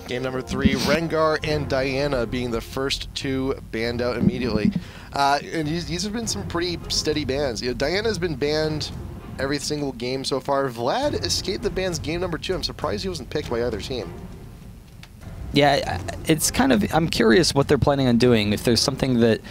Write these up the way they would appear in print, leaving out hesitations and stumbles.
Game number 3, Rengar and Diana being the first 2 banned out immediately. And these have been some pretty steady bans. You know, Diana's been banned every single game so far. Vlad escaped the bans game number 2. I'm surprised he wasn't picked by either team. Yeah, it's kind of, I'm curious what they're planning on doing, if there's something that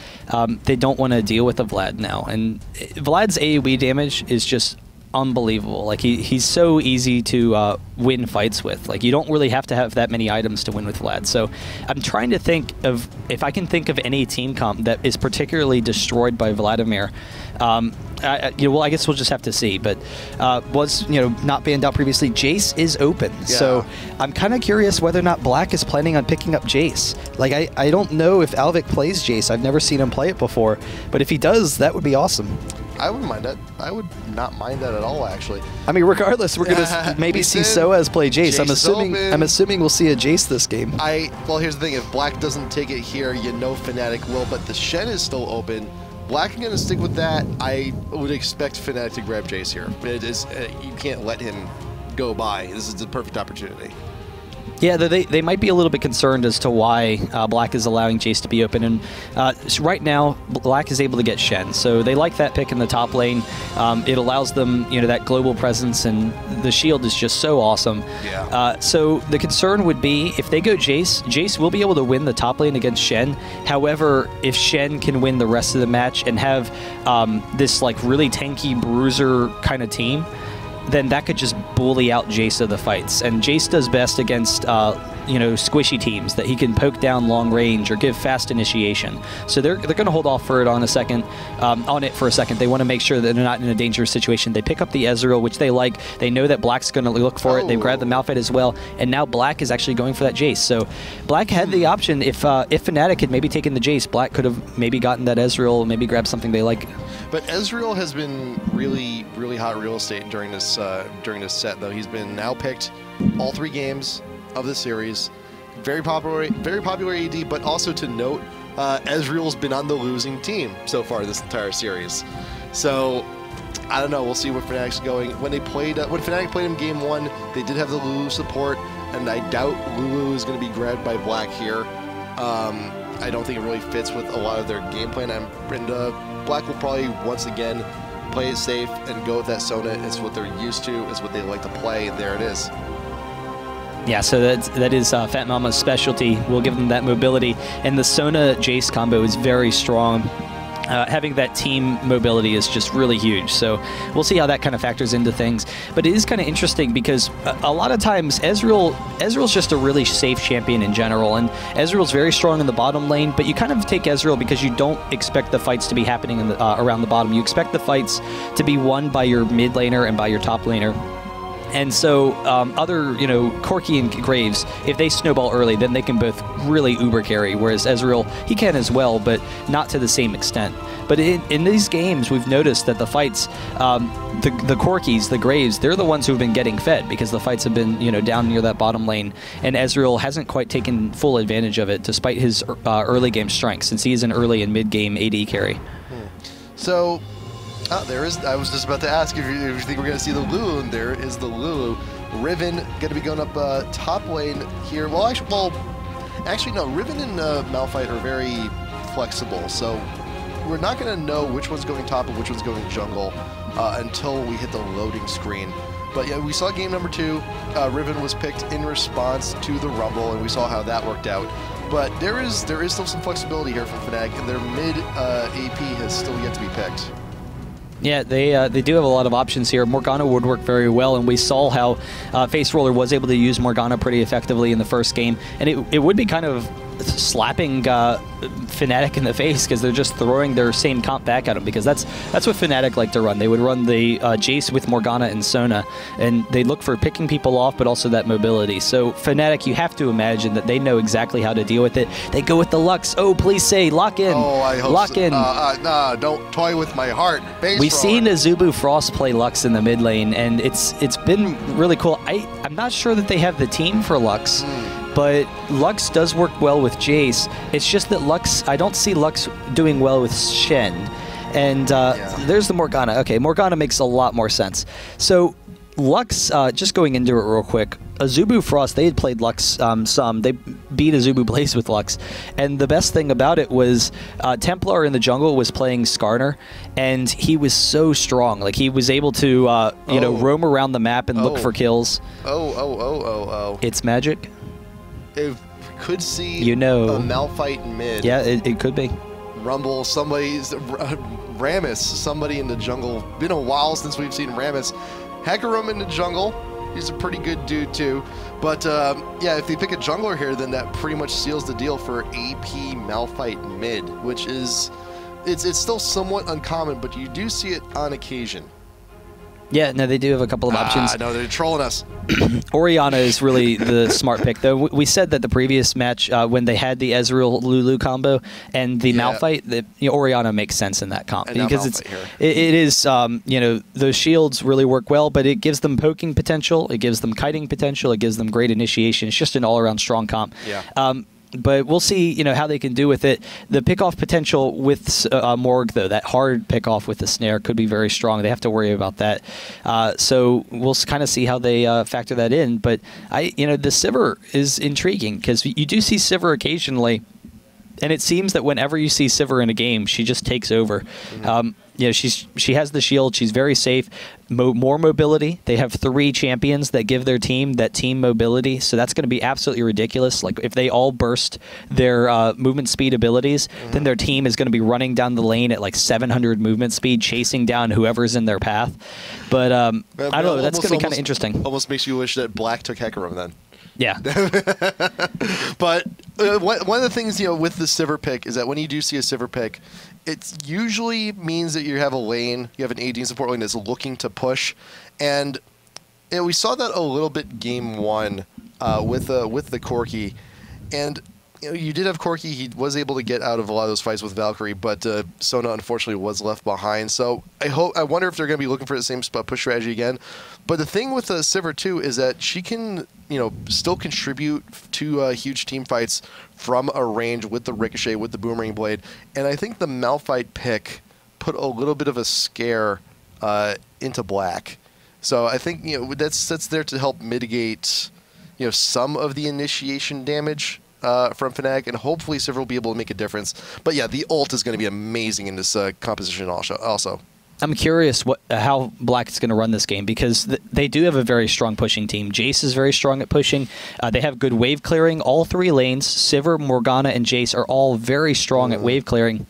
they don't want to deal with of Vlad now. And Vlad's AoE damage is just unbelievable. Like, he's so easy to win fights with. Like, you don't really have to have that many items to win with Vlad. So I'm trying to think of, if I can think of any team comp that is particularly destroyed by Vladimir. Well, I guess we'll just have to see. But was, not banned out previously. Jace is open. Yeah. So I'm kind of curious whether or not Black is planning on picking up Jace. Like, I don't know if Alvic plays Jace. I've never seen him play it before. But if he does, that would be awesome. I wouldn't mind that. I would not mind that at all, actually. I mean, regardless, we're gonna maybe see Soaz play Jace. I'm assuming we'll see a Jace this game. Well, here's the thing: if Black doesn't take it here, Fnatic will. But the Shen is still open. Black is gonna stick with that. I would expect Fnatic to grab Jace here. It is you can't let him go by. This is the perfect opportunity. Yeah, they might be a little bit concerned as to why Black is allowing Jace to be open. And right now, Black is able to get Shen. So they like that pick in the top lane. It allows them, that global presence, and the shield is just so awesome. Yeah. So the concern would be, if they go Jace, Jace will be able to win the top lane against Shen. However, if Shen can win the rest of the match and have this like really tanky bruiser kind of team, then that could just bully out Jace of the fights. And Jace does best against, squishy teams that he can poke down long range or give fast initiation. So they're going to hold off for it on a second, on it for a second. They want to make sure that they're not in a dangerous situation. They pick up the Ezreal, which they like. They know that Black's going to look for it. They grab the Malphite as well, and now Black is actually going for that Jace. So Black had the option. If Fnatic had maybe taken the Jace, Black could have maybe gotten that Ezreal, maybe grabbed something they like. But Ezreal has been really, really hot real estate during this set, though. He's been now picked all 3 games of the series. Very popular AD, but also to note, Ezreal's been on the losing team so far this entire series. So I don't know. We'll see where Fnatic's going. When Fnatic played him game 1, they did have the Lulu support, and I doubt Lulu is going to be grabbed by Black here. I don't think it really fits with a lot of their game plan. Black will probably once again play it safe and go with that Sona. It's what they're used to. It's what they like to play. And there it is. Yeah, so that is Fat Mama's specialty. We'll give them that mobility. And the Sona Jace combo is very strong. Having that team mobility is just really huge. So we'll see how that kind of factors into things. But it is kind of interesting because a lot of times Ezreal's just a really safe champion in general. And Ezreal's very strong in the bottom lane, but you kind of take Ezreal because you don't expect the fights to be happening in around the bottom. You expect the fights to be won by your mid laner and by your top laner. And so other, Corki and Graves, if they snowball early, then they can both really uber carry, whereas Ezreal, he can as well, but not to the same extent. But in these games, we've noticed that the fights, the Corkis, the Graves, they're the ones who've been getting fed because the fights have been, down near that bottom lane, and Ezreal hasn't quite taken full advantage of it, despite his early game strength, since he is an early and mid-game AD carry. So... there is. I was just about to ask if you think we're going to see the Lulu, and there is the Lulu. Riven going to be going up top lane here. Well, actually, no. Riven and Malphite are very flexible, so we're not going to know which one's going top and which one's going jungle until we hit the loading screen. But yeah, we saw game number 2. Riven was picked in response to the Rumble, and we saw how that worked out. But there is still some flexibility here from Fnatic, and their mid AP has still yet to be picked. Yeah, they do have a lot of options here. Morgana would work very well, and we saw how Face Roller was able to use Morgana pretty effectively in the first game. And it would be kind of slapping Fnatic in the face because they're just throwing their same comp back at them, because that's what Fnatic like to run. They would run the Jace with Morgana and Sona, and they look for picking people off, but also that mobility. So Fnatic, you have to imagine that they know exactly how to deal with it. They go with the Lux. Oh, please say lock in. Oh, I hope lock so. in. Nah, don't toy with my heart. We've seen Azubu Frost play Lux in the mid lane, and it's been really cool. I'm not sure that they have the team for Lux. But Lux does work well with Jace. It's just that I don't see Lux doing well with Shen. And there's the Morgana. Okay, Morgana makes a lot more sense. So Lux, just going into it real quick, Azubu Frost, they had played Lux some. They beat Azubu Blaze with Lux. And the best thing about it was Templar in the jungle was playing Skarner, and he was so strong. Like, he was able to, you know, roam around the map and look for kills. It's magic. It could see a Malphite mid. Yeah, it could be. Rumble, somebody's... Rammus, somebody in the jungle. Been a while since we've seen Rammus. Hecarim in the jungle. He's a pretty good dude too. But yeah, if they pick a jungler here, then that pretty much seals the deal for AP Malphite mid, which is... It's still somewhat uncommon, but you do see it on occasion. Yeah, no, they do have a couple of options. No, they're trolling us. Orianna is really the smart pick, though. We said that the previous match, when they had the Ezreal Lulu combo and the Malphite, Orianna makes sense in that comp because it is you know, those shields really work well, but it gives them poking potential, it gives them kiting potential, it gives them great initiation. It's just an all-around strong comp. Yeah. But we'll see, you know, how they can do with it. The pickoff potential with Morg, though, that hard pickoff with the snare could be very strong. They have to worry about that. So we'll kind of see how they factor that in. But you know, the Sivir is intriguing because you do see Sivir occasionally, and it seems that whenever you see Sivir in a game, she just takes over. You know, she has the shield. She's very safe. More mobility. They have 3 champions that give their team that team mobility, so that's going to be absolutely ridiculous. Like, if they all burst their movement speed abilities, then their team is going to be running down the lane at like 700 movement speed, chasing down whoever's in their path. But I don't know. That's going to be kind of interesting. Almost makes you wish that Black took Hecarim then. Yeah. But one of the things, you know, with the Sivir pick is that when you do see a Sivir pick, it usually means that you have a lane, you have an AD support lane that's looking to push, and you know, we saw that a little bit game 1 with the Corki, and you know, you did have Corki. He was able to get out of a lot of those fights with Valkyrie, but Sona unfortunately was left behind. So I wonder if they're going to be looking for the same push strategy again. But the thing with Sivir too is that she can, you know, still contribute to huge team fights from a range with the Ricochet, with the Boomerang Blade, and I think the Malphite pick put a little bit of a scare into Black. So I think, you know, that's there to help mitigate, you know, some of the initiation damage from Fnatic, and hopefully Sivir will be able to make a difference. But yeah, the ult is going to be amazing in this composition also. I'm curious how Black is going to run this game, because they do have a very strong pushing team. Jace is very strong at pushing. They have good wave clearing. All 3 lanes, Sivir, Morgana, and Jace, are all very strong at wave clearing.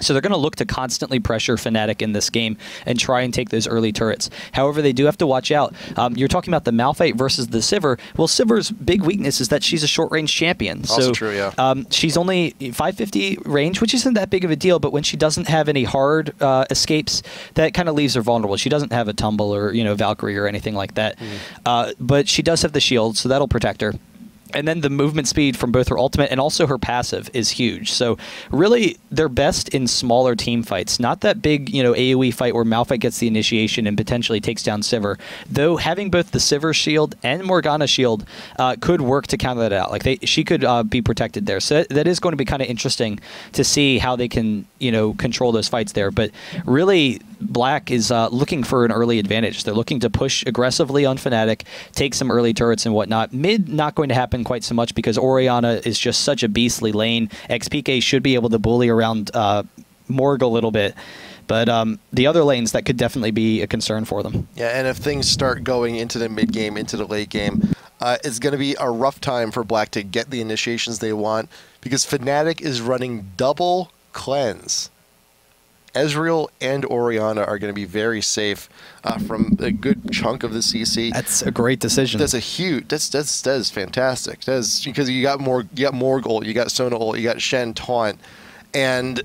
So they're going to look to constantly pressure Fnatic in this game and try and take those early turrets. However, they do have to watch out. You're talking about the Malphite versus the Sivir. Well, Sivir's big weakness is that she's a short-range champion. Also true, yeah. She's only 550 range, which isn't that big of a deal, but when she doesn't have any hard escapes, that kind of leaves her vulnerable. She doesn't have a Tumble or, you know, Valkyrie or anything like that. But she does have the shield, so that'll protect her. And then the movement speed from both her ultimate and also her passive is huge. So really, they're best in smaller team fights. Not that big, you know, AoE fight where Malphite gets the initiation and potentially takes down Sivir. Though having both the Sivir shield and Morgana shield could work to counter that out. Like, she could be protected there. So that is going to be kind of interesting to see how they can, you know, control those fights there. But really, Black is looking for an early advantage. They're looking to push aggressively on Fnatic, take some early turrets and whatnot. Mid, not going to happen quite so much because Orianna is just such a beastly lane. XPK should be able to bully around Morg a little bit. But the other lanes, that could definitely be a concern for them. Yeah, and if things start going into the mid game, into the late game, it's going to be a rough time for Black to get the initiations they want, because Fnatic is running double cleanse. Ezreal and Orianna are going to be very safe from a good chunk of the CC. That's a great decision. That's a huge. That is fantastic. That's because you got Morg ult, you got Sona ult, you got Shen taunt, and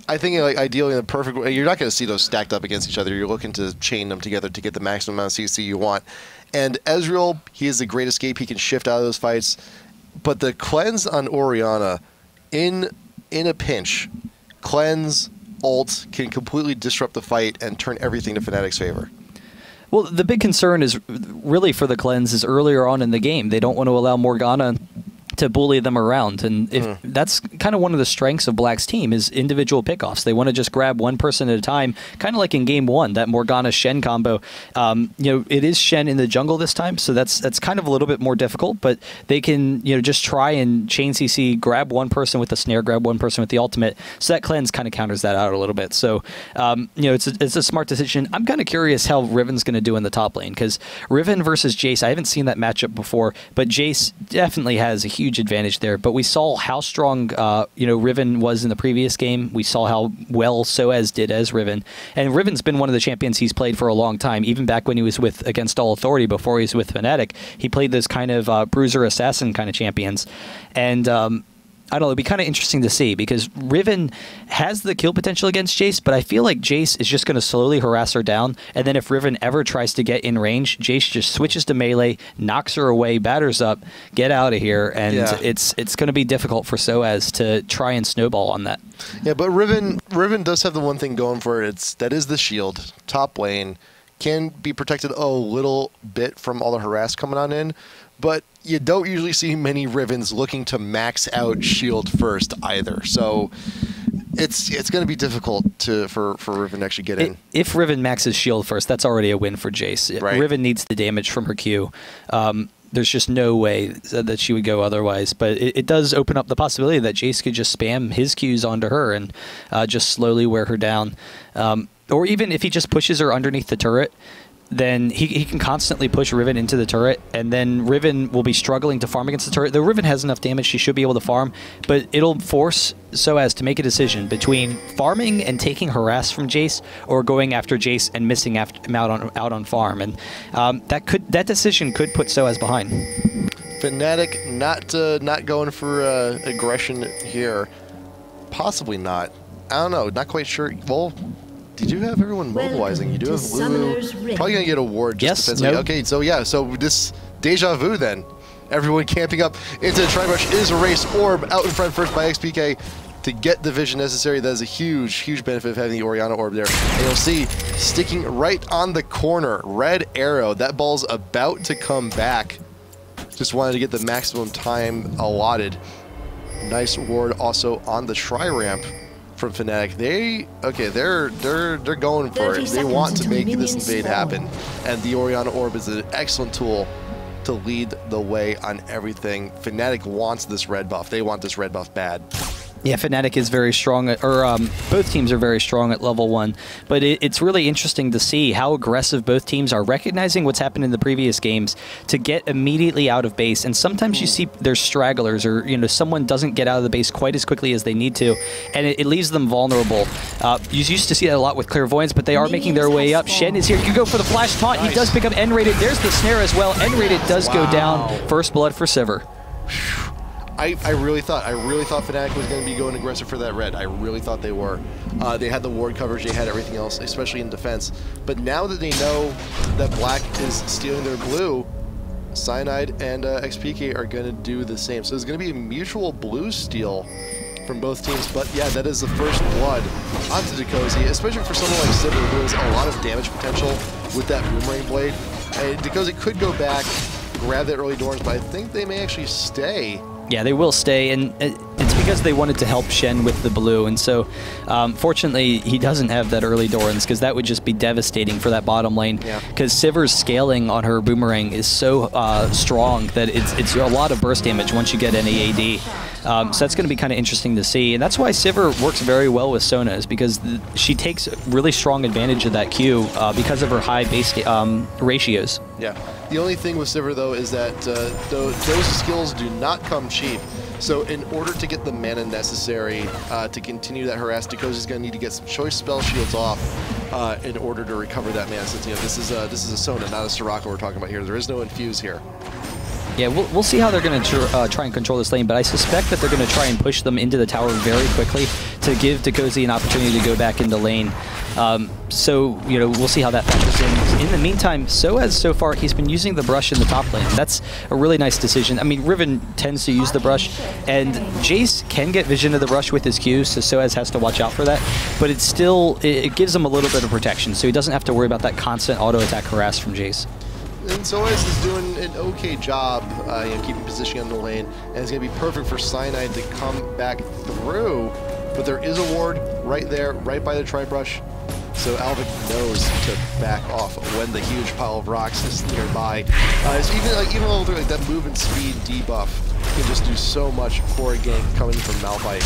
I think, like, ideally in the perfect way, you're not going to see those stacked up against each other. You're looking to chain them together to get the maximum amount of CC you want. And Ezreal, he is the great escape. He can shift out of those fights, but the cleanse on Orianna in a pinch, cleanse. Ult can completely disrupt the fight and turn everything to Fnatic's favor. Well, the big concern is really for the cleanse is earlier on in the game. They don't want to allow Morgana to bully them around. And if that's kind of one of the strengths of Black's team is individual pickoffs. They want to just grab one person at a time, kind of like in game 1, that Morgana-Shen combo. You know, it is Shen in the jungle this time, so that's kind of a little bit more difficult, but they can, you know, just try and chain CC, grab one person with the snare, grab one person with the ultimate. So that cleanse kind of counters that out a little bit. So, you know, it's a smart decision. I'm kind of curious how Riven's going to do in the top lane, because Riven versus Jace, I haven't seen that matchup before, but Jace definitely has a huge advantage there. But we saw how strong you know, Riven was in the previous game. We saw how well Soaz did as Riven, and Riven's been one of the champions he's played for a long time. Even back when he was with Against All Authority, before he was with Fnatic, he played those kind of bruiser assassin kind of champions. And I don't know, it'd be kind of interesting to see, because Riven has the kill potential against Jace, but I feel like Jace is just going to slowly harass her down, and then if Riven ever tries to get in range, Jace just switches to melee, knocks her away, batters up, get out of here, and it's going to be difficult for Soaz to try and snowball on that. Yeah, but Riven does have the one thing going for it. That is the shield. Top lane can be protected a little bit from all the harass coming on in, but you don't usually see many Rivens looking to max out shield first either. So it's going to be difficult for Riven to actually get in. If Riven maxes shield first, that's already a win for Jace. Right. Riven needs the damage from her Q. There's just no way that she would go otherwise. But it does open up the possibility that Jace could just spam his Qs onto her and just slowly wear her down. Or even if he just pushes her underneath the turret, then he can constantly push Riven into the turret, and then Riven will be struggling to farm against the turret. Though Riven has enough damage, she should be able to farm, but it'll force Soaz to make a decision between farming and taking harass from Jace, or going after Jace and missing him out on farm. And that decision could put Soaz behind. Fnatic not going for aggression here. Possibly not. I don't know. Not quite sure. Well, did you have everyone mobilizing? You do have Lulu. Probably going to get a ward just defensively. Nope. Okay, so yeah, so this deja vu then. Everyone camping up into the Tri-Brush is erased. Orb out in front first by XPK to get the vision necessary. That is a huge, huge benefit of having the Orianna Orb there. And you'll see, sticking right on the corner, red arrow. That ball's about to come back. Just wanted to get the maximum time allotted. Nice ward also on the Tri-Ramp from Fnatic. They're going for it. They want to make this invade happen, and the Orianna Orb is an excellent tool to lead the way on everything. Fnatic wants this red buff. They want this red buff bad. Yeah, Fnatic is very strong, both teams are very strong at level 1, but it's really interesting to see how aggressive both teams are, recognizing what's happened in the previous games to get immediately out of base. And sometimes you see there's stragglers, or someone doesn't get out of the base quite as quickly as they need to, and it leaves them vulnerable. You used to see that a lot with Clairvoyance, but they are making their way up. Shen is here. You go for the flash taunt. Nice. He does pick up N-rated. There's the snare as well. N-rated does go down. First blood for Sivir. I really thought Fnatic was going to be going aggressive for that red. I really thought they were. They had the ward coverage, they had everything else, especially in defense. But now that they know that Black is stealing their blue, Cyanide and XPK are going to do the same. So there's going to be a mutual blue steal from both teams. But yeah, that is the first blood onto Decozy, especially for someone like Sivir, who has a lot of damage potential with that boomerang blade. Decozy could go back, grab that early Dorns, but I think they may actually stay. Yeah, they will stay, and it's because they wanted to help Shen with the blue, and so fortunately he doesn't have that early Dorans, because that would just be devastating for that bottom lane, because Sivir's scaling on her boomerang is so strong that it's a lot of burst damage once you get any AD. So that's going to be kind of interesting to see, and that's why Sivir works very well with Sona, is because she takes really strong advantage of that Q because of her high base ratios. Yeah. The only thing with Sivir, though, is that those skills do not come cheap. So in order to get the mana necessary to continue that harass, Decozy's going to need to get some choice spell shields off in order to recover that mana. Since this is a Sona, not a Soraka we're talking about here. There is no infuse here. Yeah, we'll see how they're going to try and control this lane, but I suspect that they're going to try and push them into the tower very quickly to give Decozy an opportunity to go back into lane. So, we'll see how that factors in. In the meantime, Soaz, so far, he's been using the brush in the top lane. That's a really nice decision. I mean, Riven tends to use the brush, and Jace can get vision of the brush with his Q, so Soaz has to watch out for that. But it's still, it gives him a little bit of protection, so he doesn't have to worry about that constant auto-attack harass from Jace. and Soaz is doing an okay job, you know, keeping position on the lane, and it's going to be perfect for Cyanide to come back through. But there is a ward right there, right by the tri-brush, so Alvic knows to back off when the huge pile of rocks is nearby. So even though like that movement speed debuff can just do so much for a gank coming from Malphite,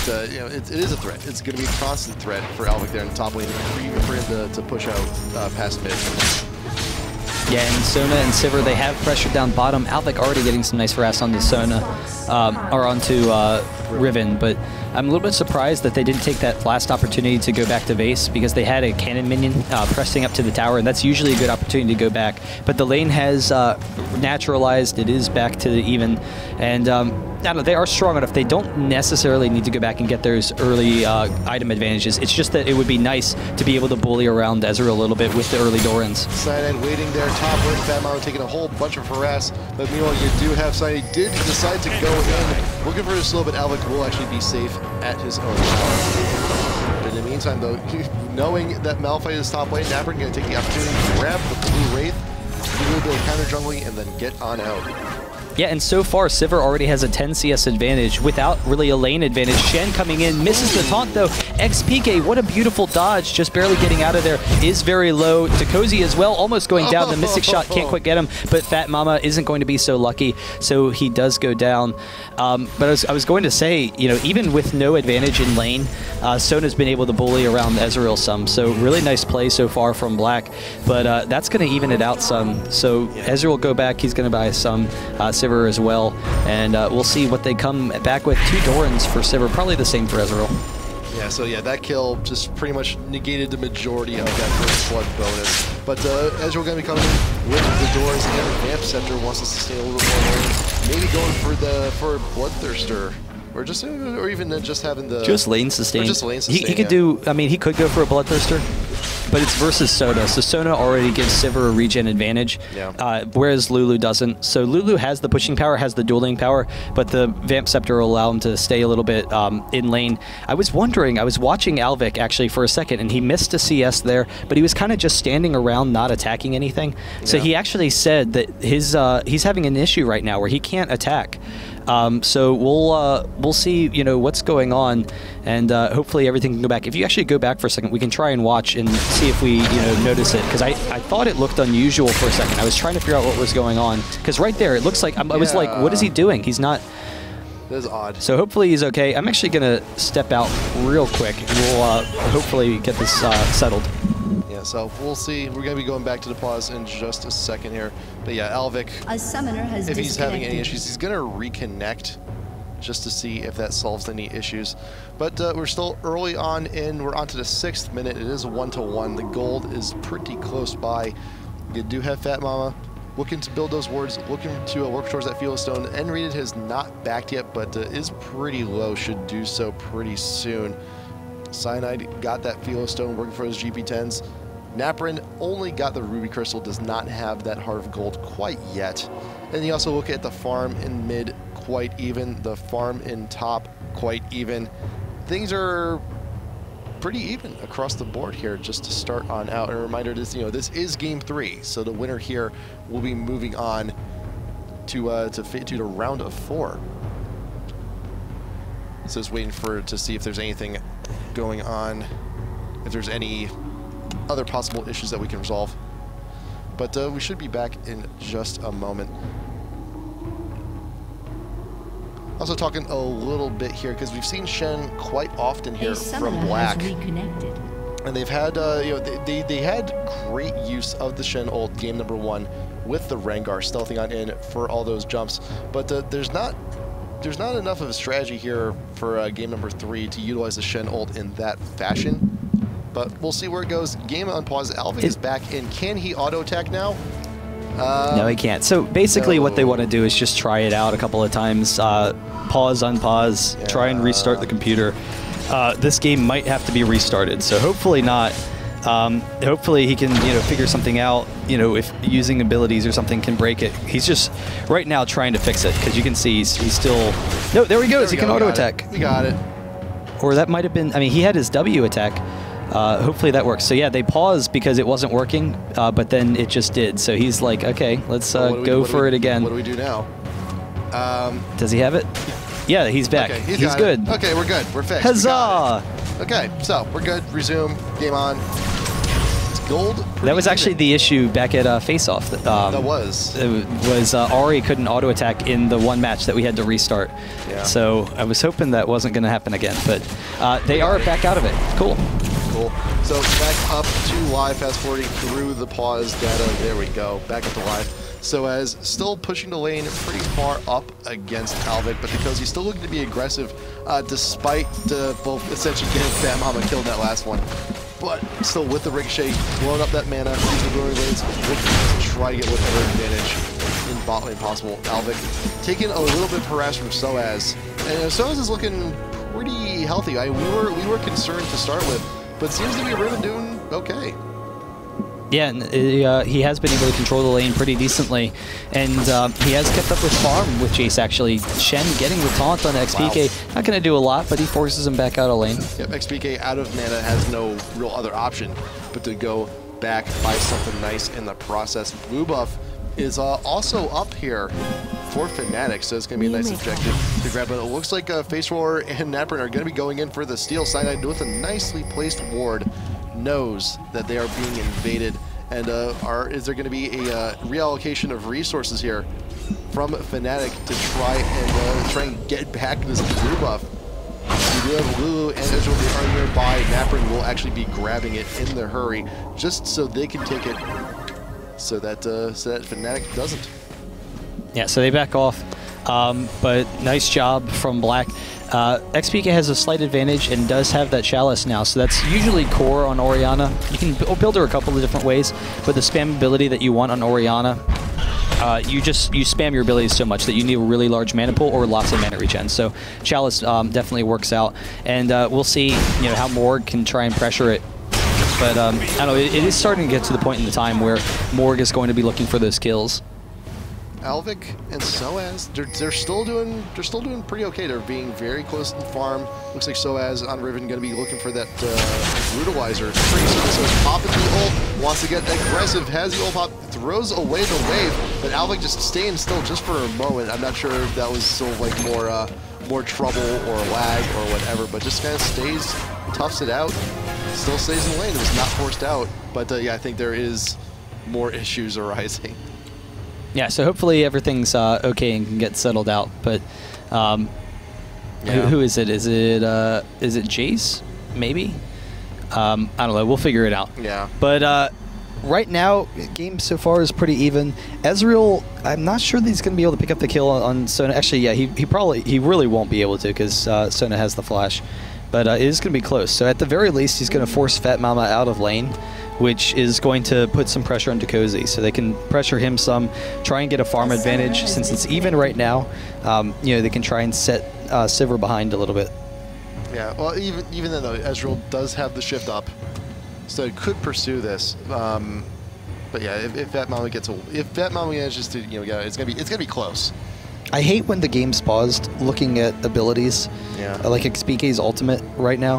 that you know, it is a threat. It's going to be a constant threat for Alvic there in the top lane, even for him to push out past mid. Yeah, and Sona and Sivir, they have pressure down bottom. Alvic already getting some nice harass onto Sona, or onto Riven, but I'm a little bit surprised that they didn't take that last opportunity to go back to Vase, because they had a cannon minion pressing up to the tower, and that's usually a good opportunity to go back. But the lane has naturalized. It is back to the even, and I don't know, they are strong enough. They don't necessarily need to go back and get those early item advantages. It's just that it would be nice to be able to bully around Ezreal a little bit with the early Dorans. Cyanide waiting there, top lane, Fatmama taking a whole bunch of harass, but meanwhile you do have Cyanide did decide to go in, looking for this slow, but Alvic will actually be safe at his own tower. But in the meantime though, knowing that Malphite is top lane, Naprin going to take the opportunity to grab the blue Wraith, do a little bit of counter jungling, and then get on out. Yeah, and so far, Sivir already has a 10 CS advantage without really a lane advantage. Shen coming in, misses the taunt though. XPK, what a beautiful dodge, just barely getting out of there, is very low. Takozy as well, almost going down. The Mystic Shot can't quite get him, but Fat Mama isn't going to be so lucky, so he does go down. But I was going to say, you know, even with no advantage in lane, Sona's been able to bully around Ezreal some, so really nice play so far from Black, but that's going to even it out some. So Ezreal will go back, he's going to buy some. Sivir as well, and we'll see what they come back with. 2 Dorans for Sivir, probably the same for Ezreal. Yeah, so yeah, that kill just pretty much negated the majority of that first blood bonus. But Ezreal going to be coming in with the doors, and the Vamp Scepter wants to sustain a little bit more lane. Maybe going for Bloodthirster, or just or even just having the lane sustain. Just lane sustain. He could do. I mean, he could go for a Bloodthirster, but it's versus Sona, so Sona already gives Sivir a regen advantage, whereas Lulu doesn't. So Lulu has the pushing power, has the dueling power, but the Vamp Scepter will allow him to stay a little bit in lane. I was wondering, I was watching Alvic actually for a second, and he missed a CS there, but he was kind of just standing around not attacking anything. So he actually said that his he's having an issue right now where he can't attack. So we'll see, you know, what's going on, and hopefully everything can go back. If you actually go back for a second, we can try and watch and see if we, you know, notice it, because I thought it looked unusual for a second. I was trying to figure out what was going on, because right there it looks like I was like, what is he doing? He's not. That is odd. So hopefully he's okay. I'm actually gonna step out real quick, and we'll hopefully get this settled. Yeah, so we'll see. We're going to be going back to the pause in just a second here. But yeah, Alvic, if he's having any issues, he's going to reconnect just to see if that solves any issues. But we're still early on in. We're on to the 6th minute. It is 1-1. The gold is pretty close by. You do have Fat Mama looking to build those wards, looking to work towards that Field Stone. N-rated has not backed yet, but is pretty low, should do so pretty soon. Cyanide got that Field Stone working for his GP10s. Naprin only got the Ruby Crystal, does not have that Heart of Gold quite yet. And you also look at the farm in mid, quite even. The farm in top, quite even. Things are pretty even across the board here just to start on out. And a reminder, this, you know, this is game 3, so the winner here will be moving on to the round of 4. So just waiting to see if there's anything going on, if there's any other possible issues that we can resolve. But we should be back in just a moment. Also talking a little bit here, because we've seen Shen quite often here from Black. And they've had, you know, they had great use of the Shen ult game number 1 with the Rengar stealthing on in for all those jumps. But there's not enough of a strategy here for game number 3 to utilize the Shen ult in that fashion. But we'll see where it goes. Game on pause. Alvic is back in. Can he auto attack now? No, he can't. So basically what they want to do is just try it out a couple of times. Pause, unpause, try and restart the computer. This game might have to be restarted, so hopefully not. Hopefully he can, you know, figure something out, you know, if using abilities or something can break it. He's just right now trying to fix it, because you can see he's still... No, there he goes. He can auto attack. We got it. Or that might have been... I mean, he had his W attack. hopefully that works. So yeah, they paused because it wasn't working, but then it just did. So he's like, okay, let's go for it again. What do we do now? Does he have it? Yeah, he's back. Okay, he's good. Okay, we're good. We're fixed. Huzzah! Okay, so we're good. Resume. Game on. It's gold. That was actually the issue back at Face-Off. That was. It was Ari couldn't auto-attack in the one match that we had to restart. Yeah. So I was hoping that wasn't going to happen again, but they are back out of it. Cool. Cool. So back up to live, fast forwarding through the pause data. There we go. Back up to live. So as still pushing the lane pretty far up against Alvic, but because he's still looking to be aggressive, despite both essentially getting Fat Mama killed in that last one. But still with the ricochet, blowing up that mana, using the blowing lanes, looking to try to get whatever advantage in bot lane possible. Alvic taking a little bit of harass from Soaz, and Soaz is looking pretty healthy. We were concerned to start with, but seems to be Riven doing okay. Yeah, and he has been able to control the lane pretty decently, and he has kept up with farm with Jace, actually. Shen getting the taunt on XPK, wow. Not going to do a lot, but he forces him back out of lane. Yep, XPK out of mana has no real other option but to go back, buy something nice in the process. Blue buff is also up here for Fnatic, so it's going to be a nice objective to grab. But it looks like Face Roller and Naprin are going to be going in for the steal. Cyanide with a nicely placed ward knows that they are being invaded, and is there going to be a reallocation of resources here from Fnatic to try and get back this blue buff? We do have Lulu and Ezreal, they are nearby. Naprin will actually be grabbing it in the hurry just so they can take it, so that Fnatic doesn't. Yeah, so they back off, but nice job from Black. XPK has a slight advantage and does have that Chalice now, so that's usually core on Orianna. You can build her a couple of different ways, but the spam ability that you want on Orianna, you spam your abilities so much that you need a really large mana pool or lots of mana regen. So Chalice definitely works out, and we'll see how Morg can try and pressure it. But I don't know, it is starting to get to the point in the time where Morg is going to be looking for those kills. Alvic and Soaz, they're still doing pretty okay. They're being very close to the farm. Looks like Soaz on Riven going to be looking for that brutalizer. Soaz popping the ult, wants to get aggressive, has the ult pop, throws away the wave, but Alvic just staying still just for a moment. I'm not sure if that was sort of like more trouble or lag or whatever, but just kind of stays, toughs it out, still stays in the lane. It was not forced out, but yeah, I think there is more issues arising. Yeah, so hopefully everything's okay and can get settled out. But who is it? Is it Jace? Maybe. I don't know. We'll figure it out. Yeah. But right now, game so far is pretty even. Ezreal, I'm not sure that he's going to be able to pick up the kill on Sona. Actually, yeah, he really won't be able to because Sona has the flash. But it is going to be close. So at the very least, he's going to force Fat Mama out of lane, which is going to put some pressure on Dukosi. So they can pressure him some, try and get a farm advantage. Since it's even right now, they can try and set Sivir behind a little bit. Yeah, well, even then, though, Ezreal does have the shift up, so it could pursue this. But yeah, if Fat Mama manages to, it's gonna be close. I hate when the game's paused looking at abilities. Yeah. Like XPK's ultimate right now,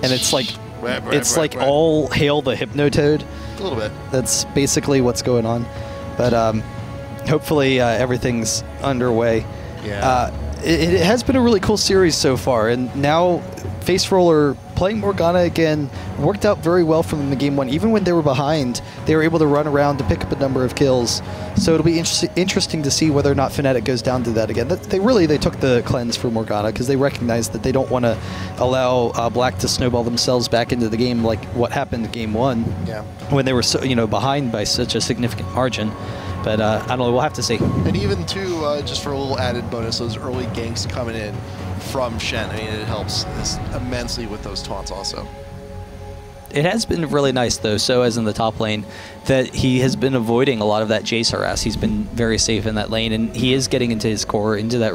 and it's like right. all hail the Hypnotoad. A little bit. That's basically what's going on. But hopefully everything's underway. Yeah. It has been a really cool series so far, and now Face Roller playing Morgana again worked out very well for them in game one. Even when they were behind, they were able to run around to pick up a number of kills. So it'll be interesting to see whether or not Fnatic goes down to that again. They took the cleanse for Morgana because they recognize that they don't want to allow Black to snowball themselves back into the game like what happened in game one. Yeah. When they were behind by such a significant margin. But I don't know, we'll have to see. And even too, just for a little added bonus, those early ganks coming in from Shen, I mean, it helps immensely with those taunts also. It has been really nice, though, so as in the top lane, that he has been avoiding a lot of that Jace harass. He's been very safe in that lane, and he is getting into his core, into that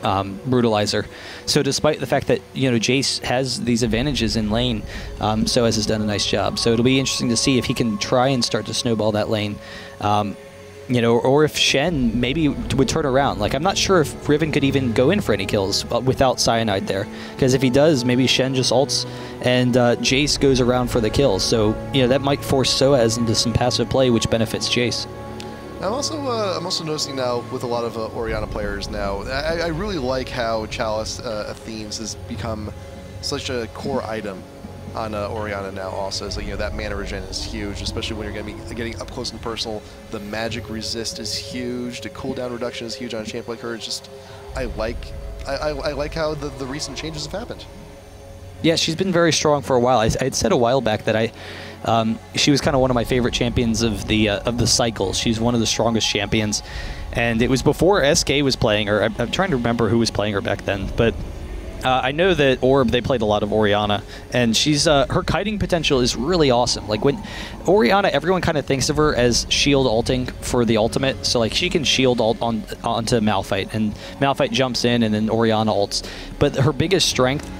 brutalizer. So despite the fact that, Jace has these advantages in lane, Soaz has done a nice job. So it'll be interesting to see if he can try and start to snowball that lane. you know, or if Shen maybe would turn around. Like, I'm not sure if Riven could even go in for any kills without Cyanide there. Because if he does, maybe Shen just ults and Jace goes around for the kills. So, you know, that might force Soaz into some passive play, which benefits Jace. I'm also noticing now with a lot of Orianna players now, I really like how Chalice Athenes has become such a core item on Orianna now also. So, you know, that mana regen is huge, especially when you're going to be getting up close and personal. The magic resist is huge. The cooldown reduction is huge on a champ like her. It's just, I like how the recent changes have happened. Yeah, she's been very strong for a while. I had said a while back that she was kind of one of my favorite champions of the cycle. She's one of the strongest champions, and it was before SK was playing her. I'm trying to remember who was playing her back then, but I know that Orb, they played a lot of Orianna, and she's her kiting potential is really awesome. Like, when Orianna, everyone kind of thinks of her as shield ulting for the ultimate, so like she can shield ult onto Malphite, and Malphite jumps in, and then Orianna ults. But her biggest strength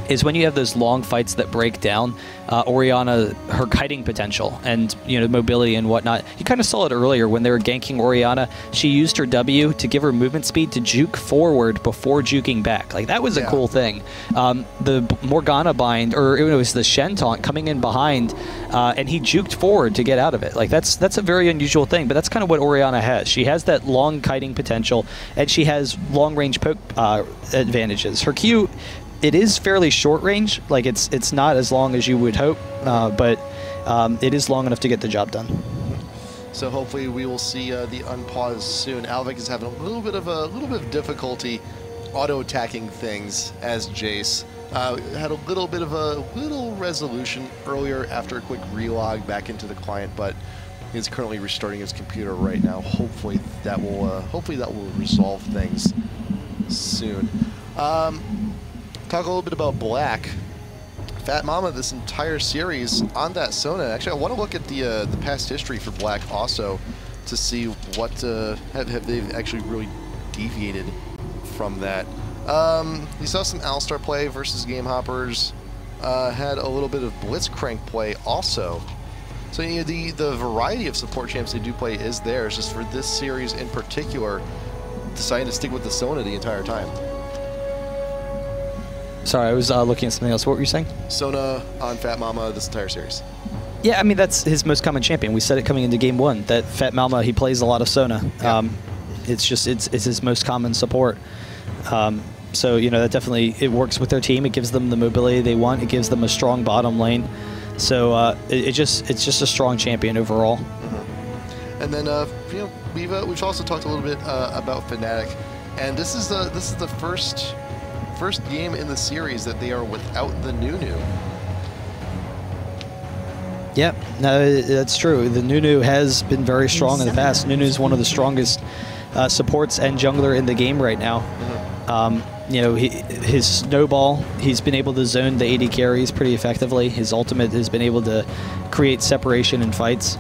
is when you have those long fights that break down, Orianna, her kiting potential and, you know, mobility and whatnot. You kind of saw it earlier when they were ganking Orianna. She used her W to give her movement speed to juke forward before juking back. Like, that was a cool thing. The Morgana bind, or it was the Shen taunt coming in behind, and he juked forward to get out of it. Like, that's a very unusual thing, but that's kind of what Orianna has. She has that long kiting potential, and she has long range poke advantages. Her Q, it is fairly short range. Like, it's not as long as you would hope, but it is long enough to get the job done. So hopefully we will see the unpause soon. Alvik is having a little bit of difficulty auto attacking things as Jace. Had a little bit of a resolution earlier after a quick relog back into the client, but he's currently restarting his computer right now. Hopefully that will resolve things soon. Talk a little bit about Black. Fat Mama this entire series on that Sona. Actually, I want to look at the past history for Black also to see what have they actually really deviated from that. You saw some Alistar play versus Game Hoppers. Had a little bit of Blitzcrank play also. So, you know, the variety of support champs they do play is there. It's just for this series in particular, deciding to stick with the Sona the entire time. Sorry, I was looking at something else. What were you saying? Sona on Fat Mama this entire series. Yeah, I mean, that's his most common champion. We said it coming into game one, that Fat Mama, he plays a lot of Sona. Yeah. It's his most common support. So, you know, that definitely, it works with their team. It gives them the mobility they want. It gives them a strong bottom lane. So it's just a strong champion overall. Mm-hmm. And then, you know, we've also talked a little bit about Fnatic, and this is the first game in the series that they are without the Nunu. Yep, no, that's true. The Nunu has been very strong in the past. Nunu is one of the strongest supports and jungler in the game right now. Mm-hmm. You know, his snowball, he's been able to zone the AD carries pretty effectively. His ultimate has been able to create separation in fights.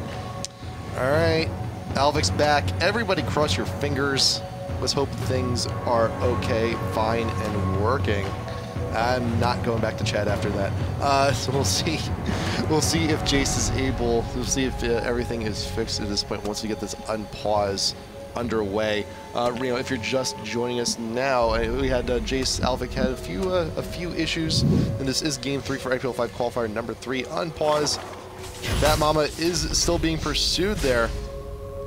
All right, Alvik's back. Everybody cross your fingers. Let's hope things are okay, fine, and working. I'm not going back to chat after that. So we'll see. We'll see if Jace is able. We'll see if everything is fixed at this point once we get this unpause underway. You know, if you're just joining us now, we had Jace Alvik had a few issues, and this is Game 3 for IPL5 Qualifier number 3. Unpause. Fat Mama is still being pursued there,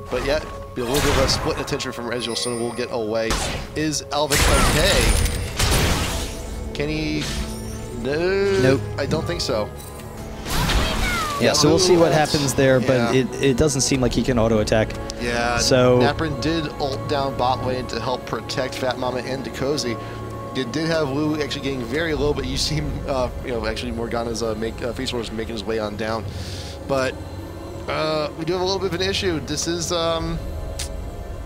but yet. Be a little bit of a split attention from Ezreal, so we'll get away. Is Alvik okay? Can he? No. Nope. I don't think so. Yeah, so we'll see what happens there, but it doesn't seem like he can auto-attack. Yeah, so Naprin did ult down bot lane to help protect Fat Mama and Dekozy. It did have Wu actually getting very low, but you see, you know, actually Morgana's face was making his way on down. But we do have a little bit of an issue. This is,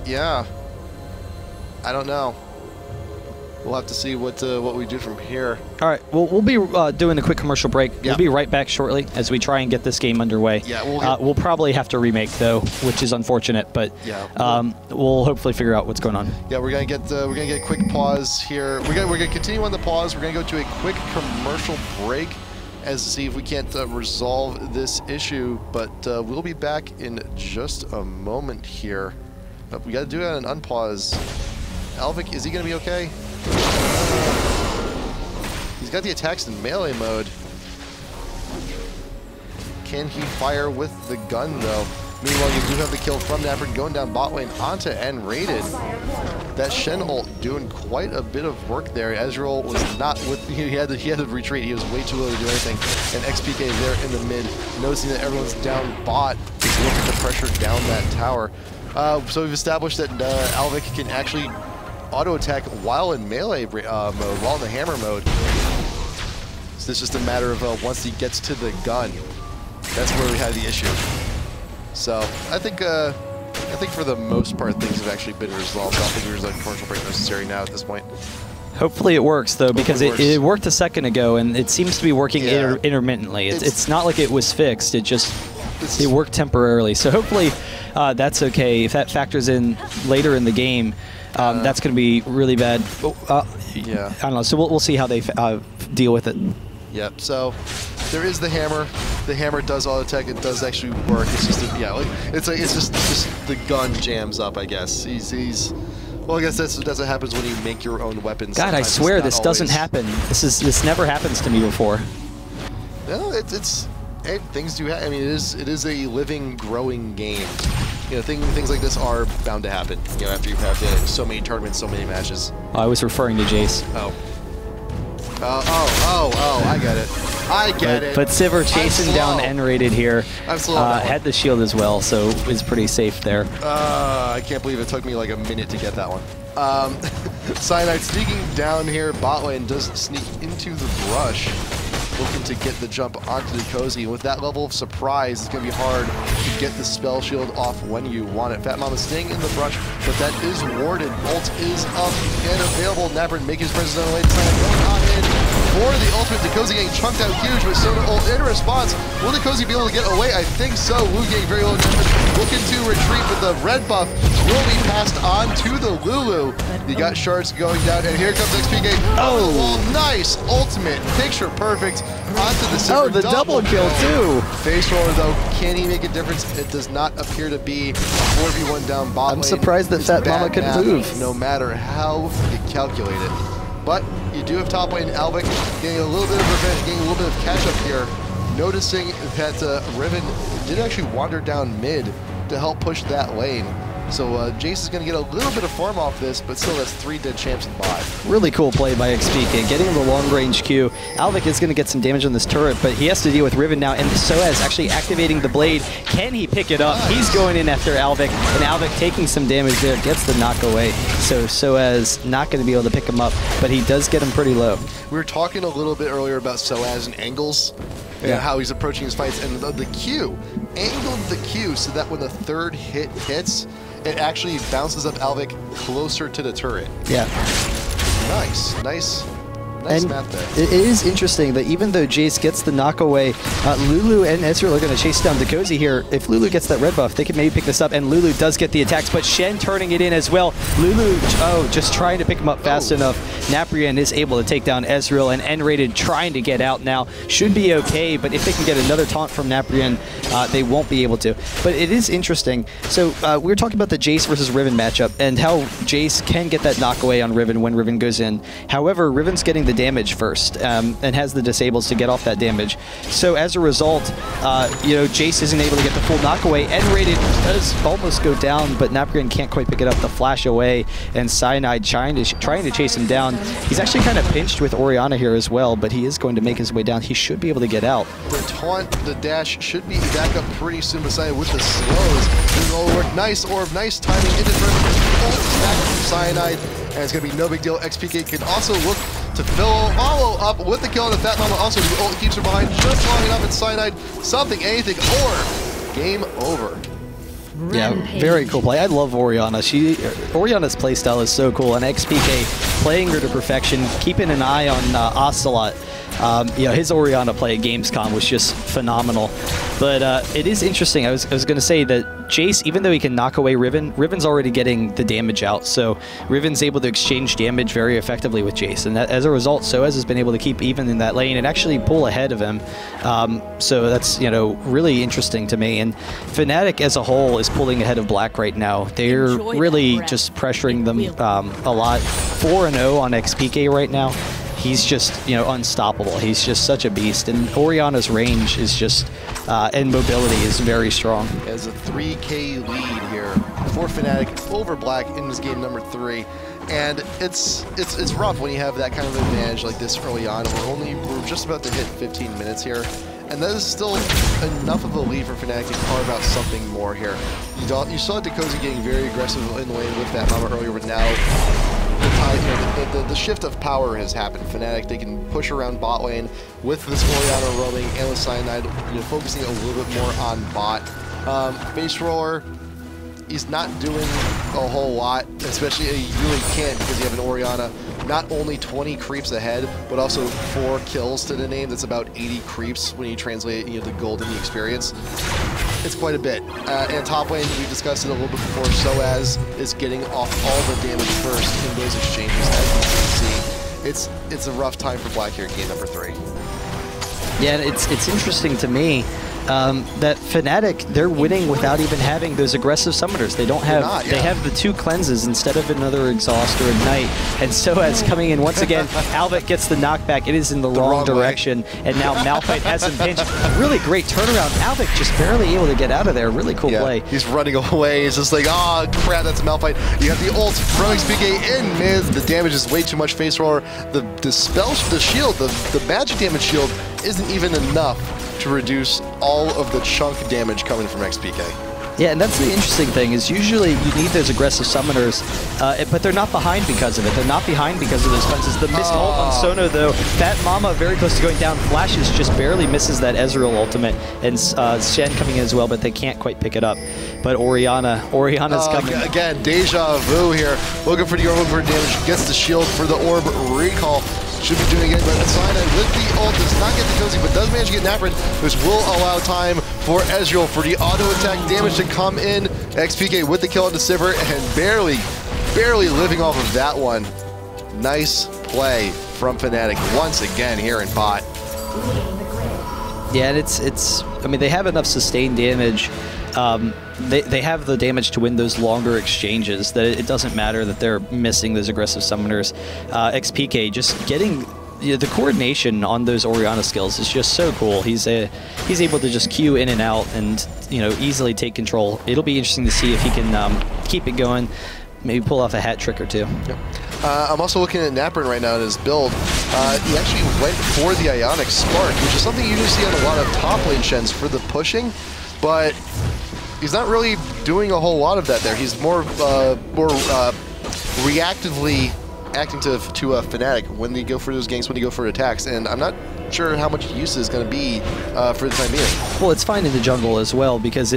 yeah, I don't know. We'll have to see what we do from here. All right, we'll be doing a quick commercial break. Yeah. We'll be right back shortly as we try and get this game underway. Yeah, we'll probably have to remake though, which is unfortunate, but yeah, we'll hopefully figure out what's going on. Yeah, we're gonna get a quick pause here. We're gonna continue on the pause. We're gonna go to a quick commercial break, as to see if we can't resolve this issue, but we'll be back in just a moment here. We got to do it on an unpause. Alvik, is he going to be okay? He's got the attacks in melee mode. Can he fire with the gun, though? Meanwhile, you do have the kill from Napper going down bot lane onto N-rated. That Shen ult doing quite a bit of work there. Ezreal was not with, he had to retreat. He was way too low to do anything. And XPK there in the mid, noticing that everyone's down bot, is looking to pressure down that tower. So we've established that Alvik can actually auto-attack while in melee mode, while in the hammer mode. So it's just a matter of once he gets to the gun, that's where we had the issue. So I think for the most part things have actually been resolved. I don't think there's a commercial break necessary now at this point. Hopefully it works though, because it worked a second ago and it seems to be working intermittently. It's not like it was fixed. It worked temporarily. So hopefully that's okay. If that factors in later in the game, that's going to be really bad. Yeah. I don't know. So we'll see how they deal with it. Yep. So there is the hammer. The hammer does auto attack. It does actually work. It's just it's just the gun jams up. I guess well, I guess that's what happens when you make your own weapons. God, sometimes. I swear this doesn't happen. This never happens to me before. No, hey, things do happen. I mean, it is a living, growing game. You know, things like this are bound to happen. You know, after you've had so many tournaments, so many matches. I was referring to Jace. I get it. I get it. But Sivir chasing down N-rated here. I'm slow. Had the shield as well, so is pretty safe there. I can't believe it took me like a minute to get that one. Cyanide sneaking down here. Bot lane does sneak into the brush, looking to get the jump onto the Cozy. With that level of surprise, it's going to be hard to get the spell shield off when you want it. Fat Mama staying in the brush, but that is warded. Ult is up and available. Napper making his presence on the lane. Going on in for the ultimate. The Cozy getting chunked out huge with Soda ult in response. Will the Cozy be able to get away? I think so. Wu getting very low damage. Looking to retreat, but the red buff will be passed on to the Lulu. You got shards going down, and here comes XPK. Oh, well, nice ultimate. Picture perfect. Onto the Sivir. Oh, the double kill too. Face roller though, can he make a difference? It does not appear to be. 4v1 down bot lane. I'm surprised that Fat Mama can move. No matter how you calculate it. But you do have top lane Alvik getting a little bit of revenge, getting a little bit of catch up here. Noticing that Riven did actually wander down mid to help push that lane. So Jace is going to get a little bit of farm off this, but still has 3 dead champs in bot. Really cool play by XPK, getting the long-range Q. Alvik is going to get some damage on this turret, but he has to deal with Riven now, and Soaz actually activating the blade. Can he pick it up? Nice. He's going in after Alvik, and Alvik taking some damage there, gets the knock away. So Soaz not going to be able to pick him up, but he does get him pretty low. We were talking a little bit earlier about Soaz and angles, and how he's approaching his fights, and the Q, angled the Q so that when the third hit hits, it actually bounces up Alvik closer to the turret. Yeah. Nice math there. It is interesting that even though Jace gets the knock away, Lulu and Ezreal are going to chase down Dakozy here. If Lulu gets that red buff, they can maybe pick this up, and Lulu does get the attacks, but Shen turning it in as well. Lulu, just trying to pick him up fast enough. Naprian is able to take down Ezreal, and N-rated trying to get out now. Should be okay, but if they can get another taunt from Naprian, they won't be able to. But it is interesting. So we were talking about the Jace versus Riven matchup, and how Jace can get that knock away on Riven when Riven goes in. However, Riven's getting the damage first, and has the disables to get off that damage. So as a result, Jace isn't able to get the full knock away. N-rated does almost go down, but Naprian can't quite pick it up. The flash away, and Cyanide trying to chase him down. He's actually kind of pinched with Orianna here as well, but he is going to make his way down. He should be able to get out. The taunt, the dash should be back up pretty soon beside with the slows. Nice orb, nice timing into back from Cyanide, and it's going to be no big deal. XPK can also look to follow up with the kill on the Fat Mama. Also, the ult keeps her behind just long enough, and Cyanide something, anything, or game over. Yeah, very cool play. I love Orianna. Orianna's playstyle is so cool, and XPK playing her to perfection, keeping an eye on Ocelot. His Orianna play at Gamescom was just phenomenal. But it is interesting. I was going to say that Jace, even though he can knock away Riven, Riven's already getting the damage out, so Riven's able to exchange damage very effectively with Jace, and that, as a result, Soaz has been able to keep even in that lane and actually pull ahead of him. So that's, you know, really interesting to me. And Fnatic as a whole is pulling ahead of Black right now. They're really just pressuring them a lot. 4-0 on XPK right now. He's just, you know, unstoppable. He's just such a beast. And Orianna's range is just, and mobility is very strong. As a 3K lead here for Fnatic over Black in this game number 3. And it's rough when you have that kind of advantage like this early on. We're just about to hit 15 minutes here. And that is still enough of a lead for Fnatic to carve out something more here. You saw Dekozy getting very aggressive in the lane with that Mama earlier, but now the shift of power has happened. Fnatic, they can push around bot lane with this Orianna roaming and with Cyanide, you know, focusing a little bit more on bot. Base Roller, he's not doing a whole lot, especially you really can't because you have an Orianna not only 20 creeps ahead, but also 4 kills to the name. That's about 80 creeps when you translate, you know, the gold and the experience. It's quite a bit. And top lane, we discussed it a little bit before, Soaz is getting off all the damage first in those exchanges, as you can see. It's a rough time for Black here in game number 3. Yeah, it's interesting to me that Fnatic, they're winning without even having those aggressive summoners. They don't have, they have the 2 cleanses instead of another exhaust or ignite. And Soaz coming in once again. Albert gets the knockback. It is in the wrong direction. And now Malphite has him pinched. A really great turnaround. Albert just barely able to get out of there. Really cool play. He's running away. It's just like, oh crap, that's Malphite. You have the ult from XPK in mid. The damage is way too much. Face Roller. The spell, the shield, the magic damage shield isn't even enough to reduce all of the chunk damage coming from XPK. Yeah, and that's the interesting thing, is usually you need those aggressive summoners, but they're not behind because of it. They're not behind because of those cleanses. The missed ult on Sona, though, Fat Mama very close to going down. Flashes just barely misses that Ezreal ultimate, and Shen coming in as well, but they can't quite pick it up. But Orianna's coming. Again, deja vu here, looking for the orb for damage, gets the shield for the orb recall. Should be doing it, but Cyanide with the ult does not get the Cozy, but does manage to get Naprin, which will allow time for Ezreal for the auto attack damage to come in. XPK with the kill on the Sivir and barely living off of that one. Nice play from Fnatic once again here in bot. Yeah, and it's I mean, they have enough sustained damage. They have the damage to win those longer exchanges, that it doesn't matter that they're missing those aggressive summoners. XPK just getting the coordination on those Orianna skills is just so cool. He's able to just queue in and out and, you know, easily take control. It'll be interesting to see if he can keep it going, maybe pull off a hat trick or 2. Yep. I'm also looking at Naprin right now in his build. He actually went for the Ionic Spark, which is something you do see on a lot of top lane Shens for the pushing, but he's not really doing a whole lot of that there. He's more reactively acting to Fnatic when they go for those ganks, when they go for attacks, and I'm not sure how much use is going to be for the time being. Well, it's fine in the jungle as well, because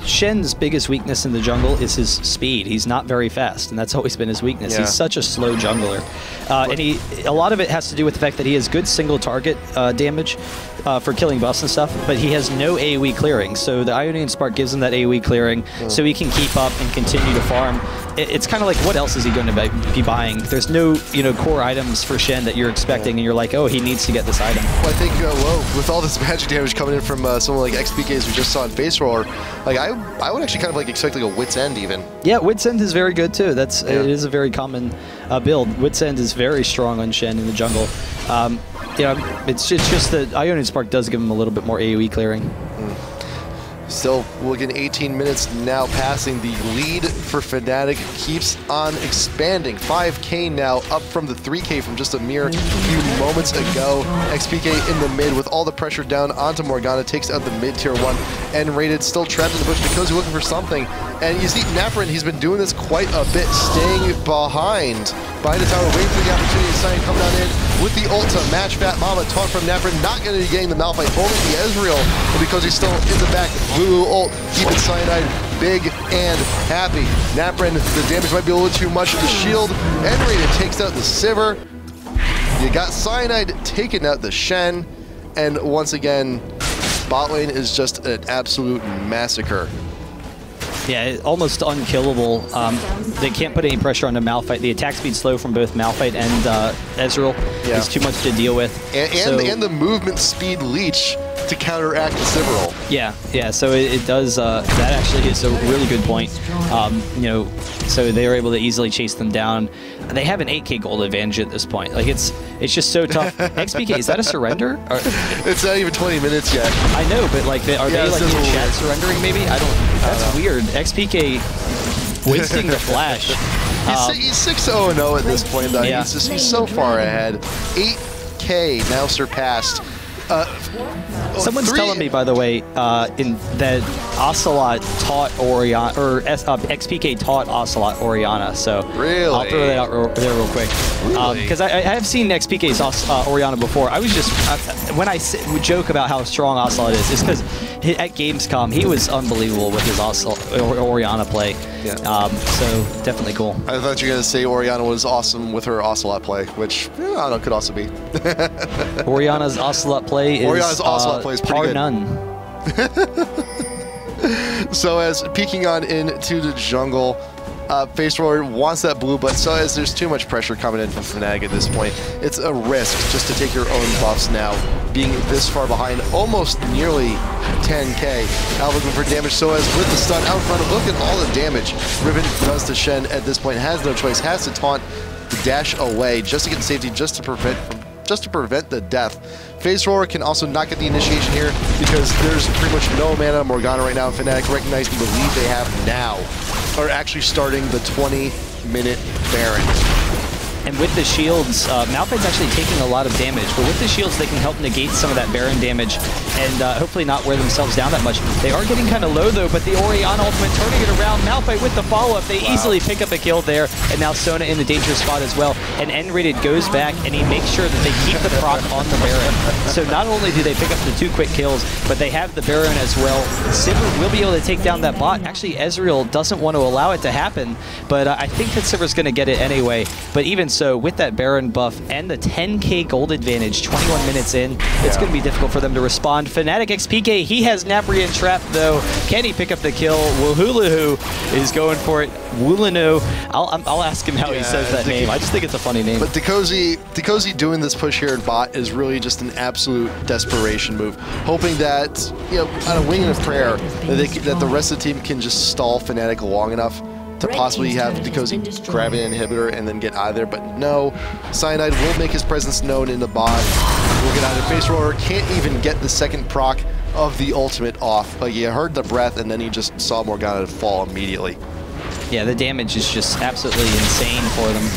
Shen's biggest weakness in the jungle is his speed. He's not very fast, and that's always been his weakness. Yeah. He's such a slow jungler. And a lot of it has to do with the fact that he has good single target damage for killing buffs and stuff, but he has no AoE clearing. So the Ionian Spark gives him that AoE clearing, so he can keep up and continue to farm. It's kind of like, what else is he going to be buying? There's no, you know, core items for Shen that you're expecting, and you're like, oh, he needs to get this item. Well, I think, with all this magic damage coming in from someone like XPK, as we just saw in Face Roller, like I would actually kind of like expect like a Wit's End even. Yeah, Wit's End is very good too. It is a very common build. Wit's End is very strong on Shen in the jungle. Yeah, it's just that Ionian Spark does give him a little bit more AoE clearing. Still looking 18 minutes now passing. The lead for Fnatic keeps on expanding. 5K now, up from the 3K from just a mere few moments ago. XPK in the mid with all the pressure down onto Morgana, takes out the mid tier 1 and rated, still trapped in the bush. Dekozy looking for something. And you see Naprin, he's been doing this quite a bit, staying behind the tower, waiting for the opportunity to sign, come down in with the ult to match Fat Mama. Talk from Naprin, not going to be getting the Malphite, only the Ezreal, because he's still in the back. Blue ult, keeping Cyanide big and happy. Naprin, the damage might be a little too much. The shield, and rated takes out the Sivir. You got Cyanide taking out the Shen, and once again, bot lane is just an absolute massacre. Yeah, almost unkillable. They can't put any pressure on the Malphite. The attack speed slow from both Malphite and Ezreal is too much to deal with. And the movement speed leech to counteract the Sivir ult. Yeah, so it does, that actually is a really good point. You know, so they were able to easily chase them down. They have an 8k gold advantage at this point. Like, it's just so tough. XPK, is that a surrender? Or, it's not even 20 minutes yet. I know, but like, are they like in chat surrendering maybe? That's weird. XPK wasting the flash. He's 6-0-0 at this point, though. Yeah. He's so far ahead. 8k now surpassed. Someone's telling me, by the way, that Ocelot taught Orianna, or XPK taught Ocelot Orianna. So really, I'll throw that out there real quick. Because I have seen XPK's Orianna before. I was just when I joke about how strong Ocelot is, it's because at Gamescom he was unbelievable with his Orianna play. Yeah. So definitely cool. I thought you were gonna say Orianna was awesome with her Ocelot play, which I don't know, could also be. Orianna's Ocelot play is pretty good. None. So as peeking on into the jungle, Face Roller wants that blue, but so as there's too much pressure coming in from Fnatic at this point, it's a risk just to take your own buffs now, being this far behind, almost nearly 10k. Now looking for damage, so as with the stun out front, look at all the damage Riven does to Shen at this point, has no choice, has to taunt to dash away just to get safety, just to prevent the death. Face Roller can also not get the initiation here because there's pretty much no mana on Morgana right now. Fnatic recognizing the lead they have now are actually starting the 20-minute Baron. And with the shields, Malphite's actually taking a lot of damage, but with the shields they can help negate some of that Baron damage and hopefully not wear themselves down that much. They are getting kind of low though, but the Orianna ultimate turning it around. Malphite with the follow-up, they easily pick up a kill there, and now Sona in the dangerous spot as well. And N-Rated goes back and he makes sure that they keep the proc on the Baron. So not only do they pick up the 2 quick kills, but they have the Baron as well. Sivir will be able to take down that bot. Actually, Ezreal doesn't want to allow it to happen, but I think that Sivir's going to get it anyway. But even so, with that Baron buff and the 10k gold advantage 21 minutes in, it's going to be difficult for them to respond. Fnatic XPK, he has Naprian trapped though. Can he pick up the kill? Woohoolahu is going for it. Woolano. I'll ask him how he says that name. I just think it's a funny name. But Dekozy doing this push here in bot is really just an absolute desperation move, hoping that, you know, on a wing and a prayer, that the rest of the team can just stall Fnatic long enough to possibly have Dekozy grab an inhibitor and then get out of there, but no. Cyanide will make his presence known in the bot. We'll get out of there. Face Roller can't even get the second proc of the ultimate off. Like, he heard the breath and then he just saw Morgana fall immediately. Yeah, the damage is just absolutely insane for them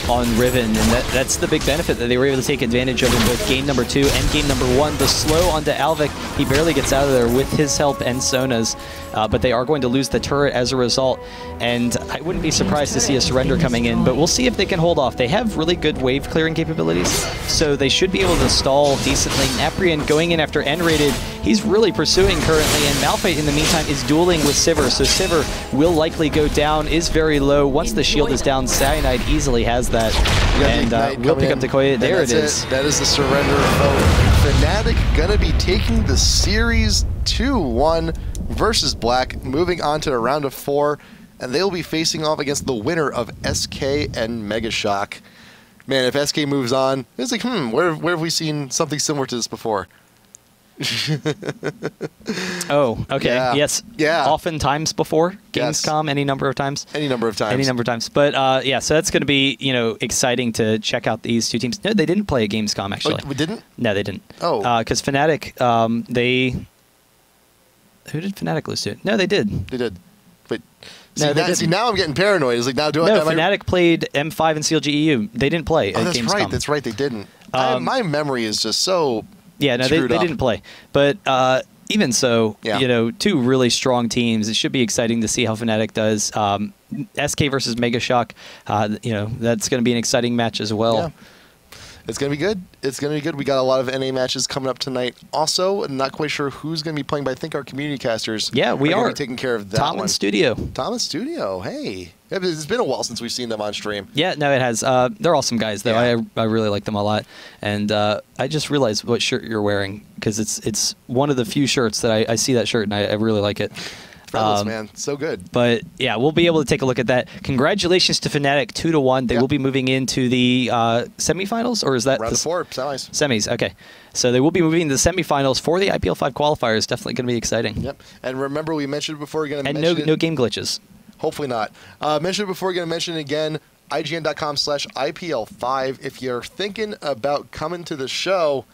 on Riven, and that's the big benefit that they were able to take advantage of in both game number 2 and game number 1. The slow onto Alvic, he barely gets out of there with his help and Sona's, but they are going to lose the turret as a result, and I wouldn't be surprised to see a surrender coming in, but we'll see if they can hold off. They have really good wave clearing capabilities, so they should be able to stall decently. Naprian going in after N-Rated, he's really pursuing currently, and Malphite in the meantime is dueling with Sivir, so Sivir will likely go down, is very low. Once the shield is down, Cyanide easily has that, and we'll pick up Dekoya. There it is. That is the surrender vote. Fnatic gonna be taking the series 2-1 versus Black, moving on to the round of 4, and they'll be facing off against the winner of SK and Mega Shock. Man, if SK moves on, it's like, where have we seen something similar to this before? Oh, okay. Yeah. Yes. Yeah. Oftentimes before Gamescom, any number of times. Any number of times. Any number of times. But yeah, so that's going to be, you know, exciting to check out these two teams. No, they didn't play a Gamescom actually. Oh, we didn't? No, they didn't. Oh. Because Fnatic, who did Fnatic lose to? No, they did. They did. But see, now I'm getting paranoid. It's like, now do I? No, Fnatic played M5 and CLG EU. They didn't play at that's Gamescom. Right. That's right. They didn't. My memory is just so. Yeah, no, they didn't play. But even so, you know, 2 really strong teams. It should be exciting to see how Fnatic does. SK versus Mega Shock, you know, that's going to be an exciting match as well. Yeah. It's going to be good. It's going to be good. We got a lot of NA matches coming up tonight. Also, not quite sure who's going to be playing, but I think our community casters we are going to be taking care of that Tom one. and Studio. Tom and Studio, hey. It's been a while since we've seen them on stream. Yeah, no, it has. They're awesome guys, though. Yeah. I really like them a lot. And I just realized what shirt you're wearing, because it's one of the few shirts that I see that shirt, and I really like it. Incredible, man. So good. But yeah, we'll be able to take a look at that. Congratulations to Fnatic, 2-1. They will be moving into the semifinals, or is that round of 4 semis? Semis, okay. So they will be moving to the semifinals for the IPL5 qualifiers. Definitely going to be exciting. Yep. And remember, we mentioned before, we're going to mention no game glitches. Hopefully not. Mentioned before, we're going to mention it again. IGN.com/IPL5. If you're thinking about coming to the show,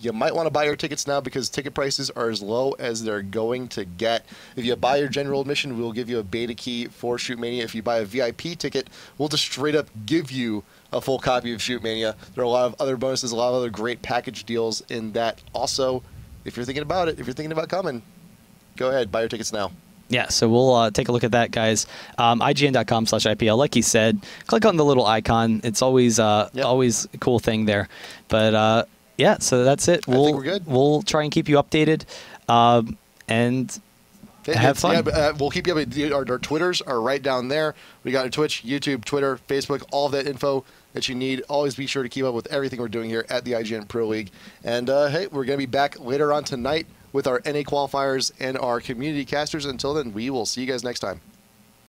you might want to buy your tickets now because ticket prices are as low as they're going to get. If you buy your general admission, we'll give you a beta key for Shoot Mania. If you buy a VIP ticket, we'll just straight up give you a full copy of Shoot Mania. There are a lot of other bonuses, a lot of other great package deals in that. Also, if you're thinking about it, if you're thinking about coming, go ahead, buy your tickets now. Yeah, so we'll take a look at that, guys. IGN.com/IPL. Like you said, click on the little icon. It's always always a cool thing there. But yeah, so that's it. I think we're good. We'll try and keep you updated and have fun. Yeah, we'll keep you updated. Our Twitters are right down there. We got Twitch, YouTube, Twitter, Facebook, all of that info that you need. Always be sure to keep up with everything we're doing here at the IGN Pro League. And hey, we're going to be back later on tonight with our NA qualifiers and our community casters. Until then, we will see you guys next time.